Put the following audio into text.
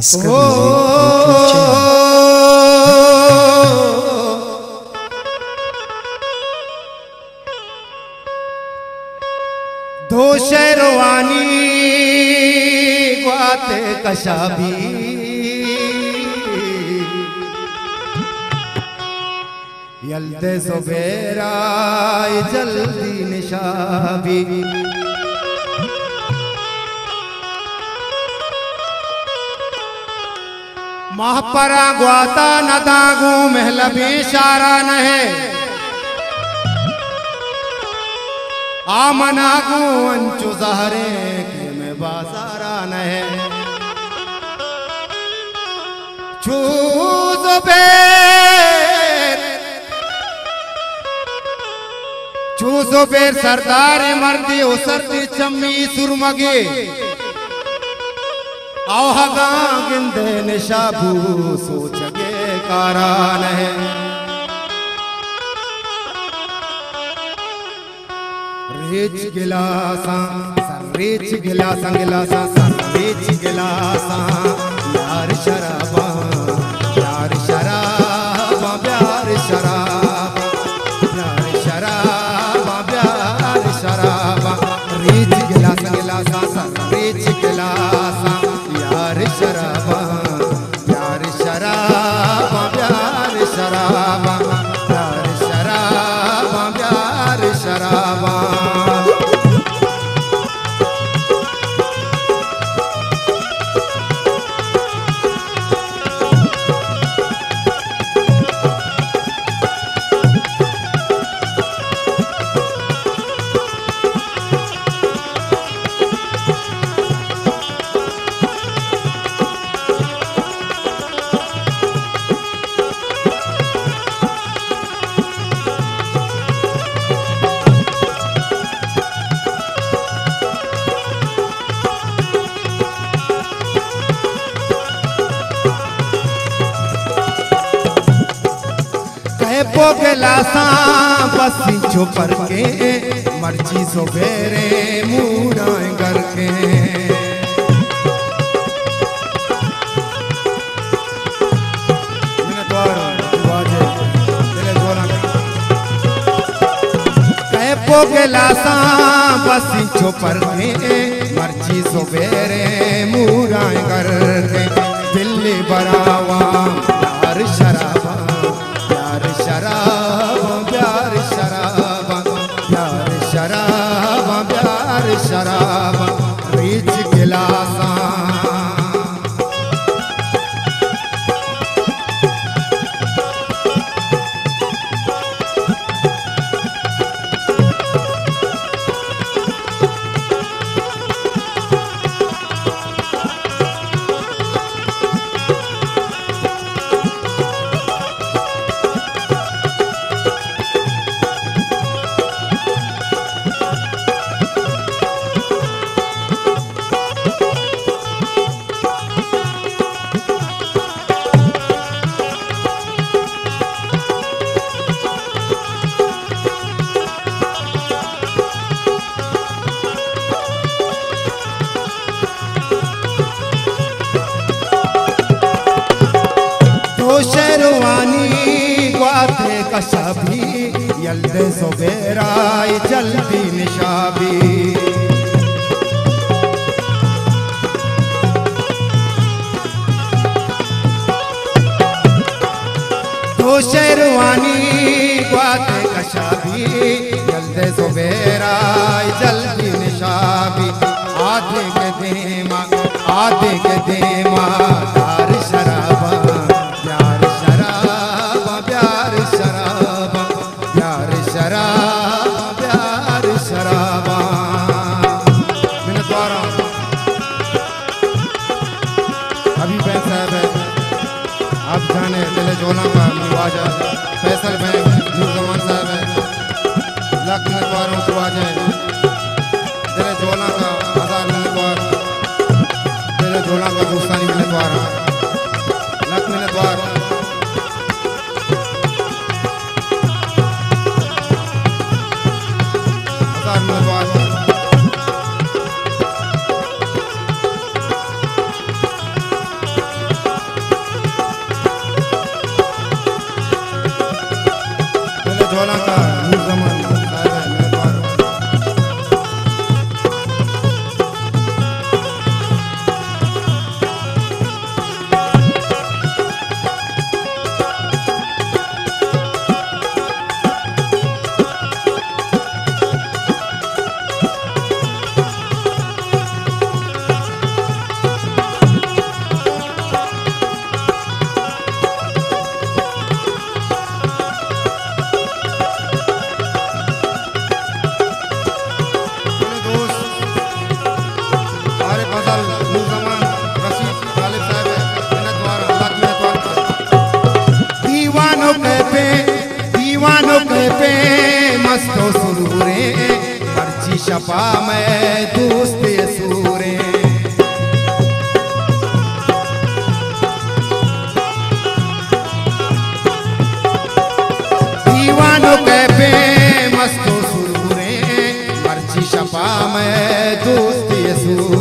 असगर दो शेरवानी ग्वाते कशाबी यल्दे सुबेरा जल्दी निशाबी महापरा ग्वाता न दागू महलबी इशारा न है आमनागू अंचु जहरे के में बाजारा न है चूसो बेर सरदार मर्दी उसरती चम्मी सुरमगे औहगा गिंदे निशाबू सोचगे कारान है रेच गिलासा रेच गिलासा गिलासा रेच गिलासा यार शराबा प्यार शराबा प्यार शराबा प्यार शराबा प्यार शराबा रेच गिलासा गिलासा रेच गिलासा यार शराबा प्यार शराबा प्यार शराबा प्यार शराबा प्यार शराबा गिलासा बसी छुपर के मर्जी सुबेरे मूड़ा घर के गिलासा बसी छुपर के मर्जी सुबेरे मूड़ा घर के बिल्ली बरावा यार शराबा प्यार शराबा प्यार शराबा प्यार शराबा प्यार शराबा रीच गिलासा शेरवानी ग्वाते कशाबी यल्दे सुबेरा जल्दी निशाबी तो शेरवानी ग्वाते कशाबी यल्दे सुबेरा जल्दी निशाबी आधे के देमा आधे के देमा दार शराबा प्यार शराबा प्यार शराबा प्यार शराबा प्यार शराबा मैंने द्वारा अभी पैसा है आप जाने दिले जोना का मुआवजा फैसल बैंक नूरजमान साहब है लाख में द्वारा मुआवजा दिले जोना का 1000 में द्वारा दिले जोना का दोस्तानी में द्वारा लाख में द्वारा जोला का नूर जमान साहब है मेरे द्वार। पे मस्तो सुरूरे पर्ची शपा में दोस्त सूरे दीवानों के पे मस्तो सुरूरे पर्ची शपा में दोस्त सूरे